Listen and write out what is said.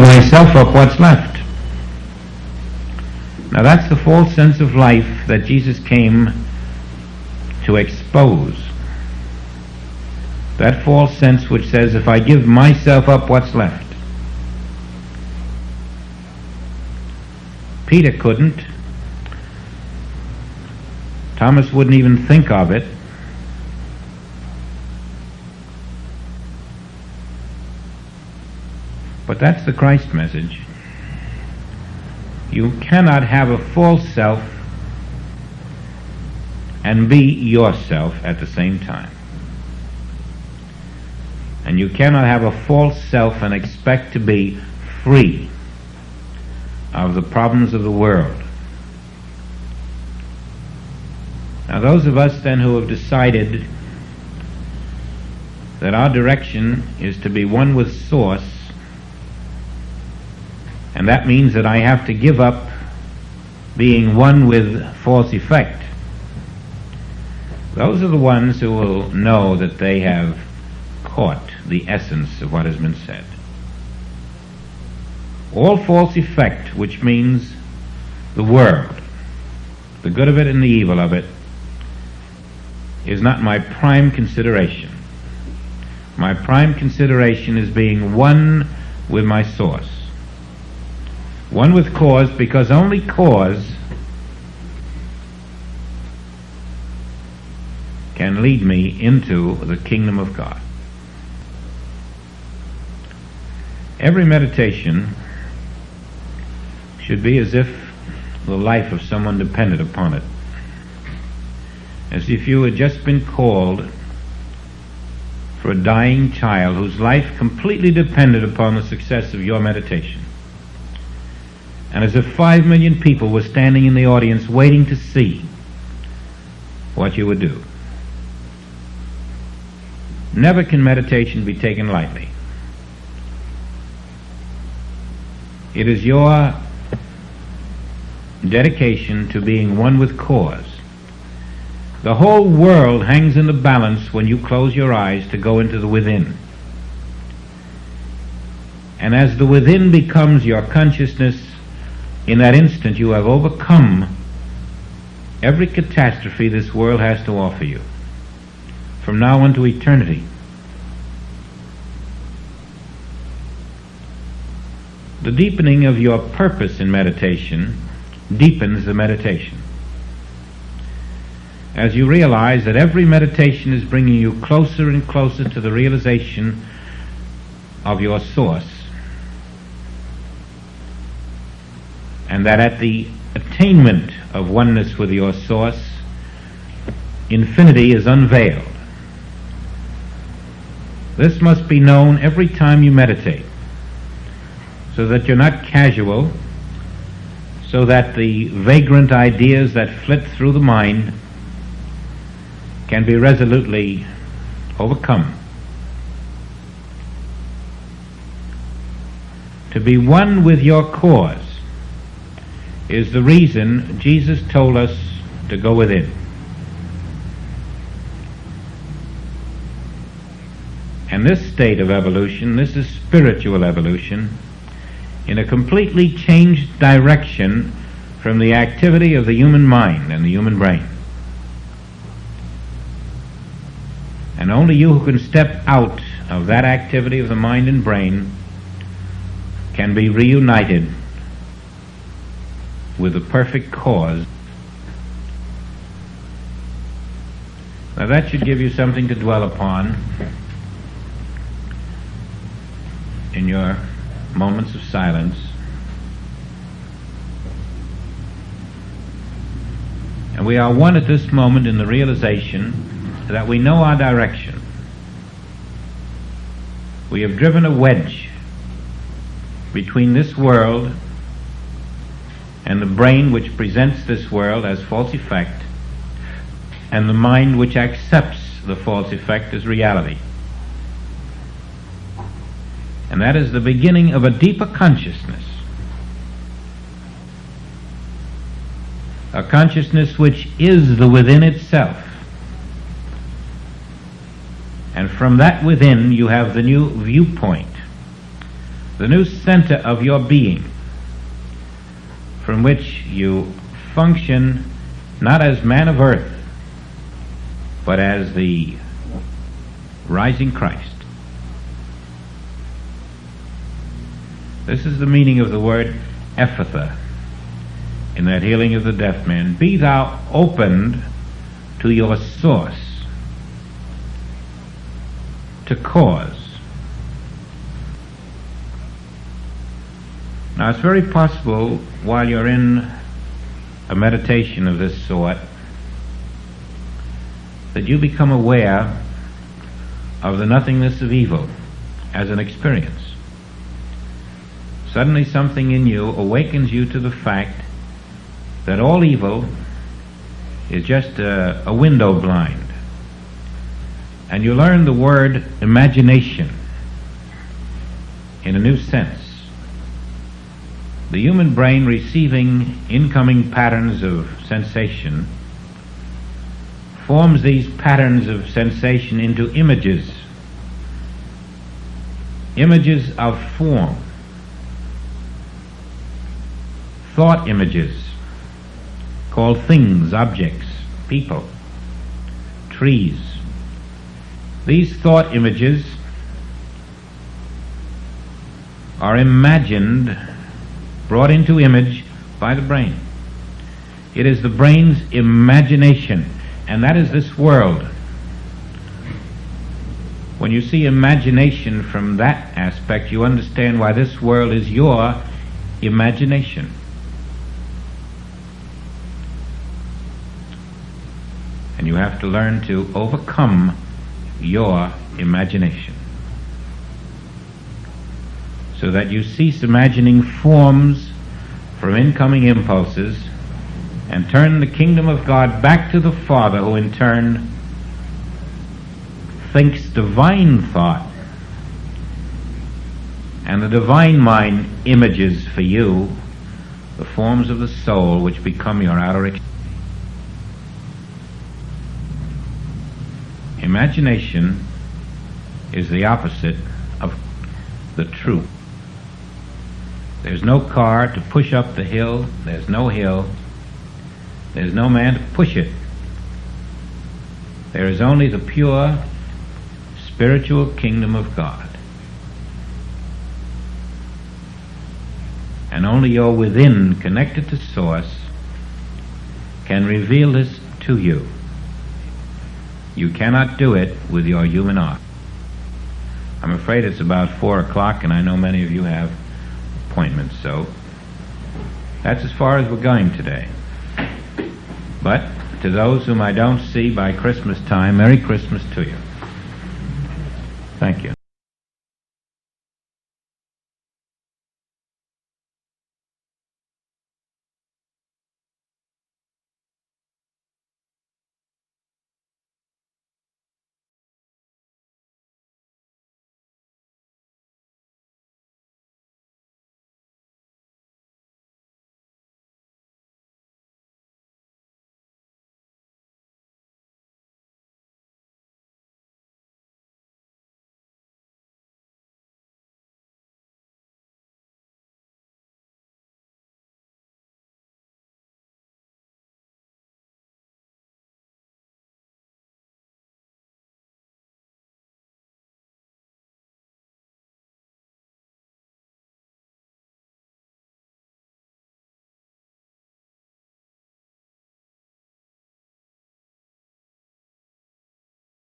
myself up, what's left? Now that's the false sense of life that Jesus came to expose. That false sense which says, if I give myself up, what's left? Peter couldn't. Thomas wouldn't even think of it. But that's the Christ message. You cannot have a false self and be yourself at the same time. And you cannot have a false self and expect to be free of the problems of the world. Now those of us then who have decided that our direction is to be one with Source, and that means that I have to give up being one with false effect, those are the ones who will know that they have caught the essence of what has been said. All false effect, which means the world, the good of it and the evil of it, is not my prime consideration. My prime consideration is being one with my Source. One with cause, because only cause can lead me into the kingdom of God. Every meditation should be as if the life of someone depended upon it. As if you had just been called for a dying child whose life completely depended upon the success of your meditation. And as if 5 million people were standing in the audience waiting to see what you would do. Never can meditation be taken lightly. It is your dedication to being one with cause. The whole world hangs in the balance when you close your eyes to go into the within. And as the within becomes your consciousness, in that instant you have overcome every catastrophe this world has to offer you, from now on to eternity. The deepening of your purpose in meditation deepens the meditation. As you realize that every meditation is bringing you closer and closer to the realization of your Source, and that at the attainment of oneness with your Source, infinity is unveiled. This must be known every time you meditate, so that you're not casual, so that the vagrant ideas that flit through the mind can be resolutely overcome. To be one with your cause is the reason Jesus told us to go within. And this state of evolution, this is spiritual evolution, in a completely changed direction from the activity of the human mind and the human brain. And only you who can step out of that activity of the mind and brain can be reunited with the perfect cause. Now that should give you something to dwell upon in your moments of silence. And we are one at this moment in the realization that we know our direction. We have driven a wedge between this world and the brain which presents this world as false effect, and the mind which accepts the false effect as reality. And that is the beginning of a deeper consciousness. A consciousness which is the within itself. And from that within you have the new viewpoint. the new center of your being, from which you function not as man of earth, but as the rising Christ. This is the meaning of the word Ephphatha in that healing of the deaf man. Be thou opened to your source, to cause. Now, it's very possible while you're in a meditation of this sort that you become aware of the nothingness of evil as an experience. Suddenly something in you awakens you to the fact that all evil is just a window blind. And you learn the word imagination in a new sense. The human brain, receiving incoming patterns of sensation, forms these patterns of sensation into images of form, thought images called things, objects, people, trees. These thought images are imagined, brought into image by the brain. It is the brain's imagination, and that is this world. When you see imagination from that aspect, you understand why this world is your imagination. And you have to learn to overcome your imagination, so that you cease imagining forms from incoming impulses and turn the kingdom of God back to the Father, who in turn thinks divine thought, and the divine mind images for you the forms of the soul which become your outer experience. Imagination is the opposite of the truth. There's no car to push up the hill. There's no hill. There's no man to push it. There is only the pure spiritual kingdom of God. And only your within, connected to Source, can reveal this to you. You cannot do it with your human eye. I'm afraid it's about 4 o'clock, and I know many of you have appointments, so that's as far as we're going today. But to those whom I don't see by Christmas time, Merry Christmas to you. Thank you.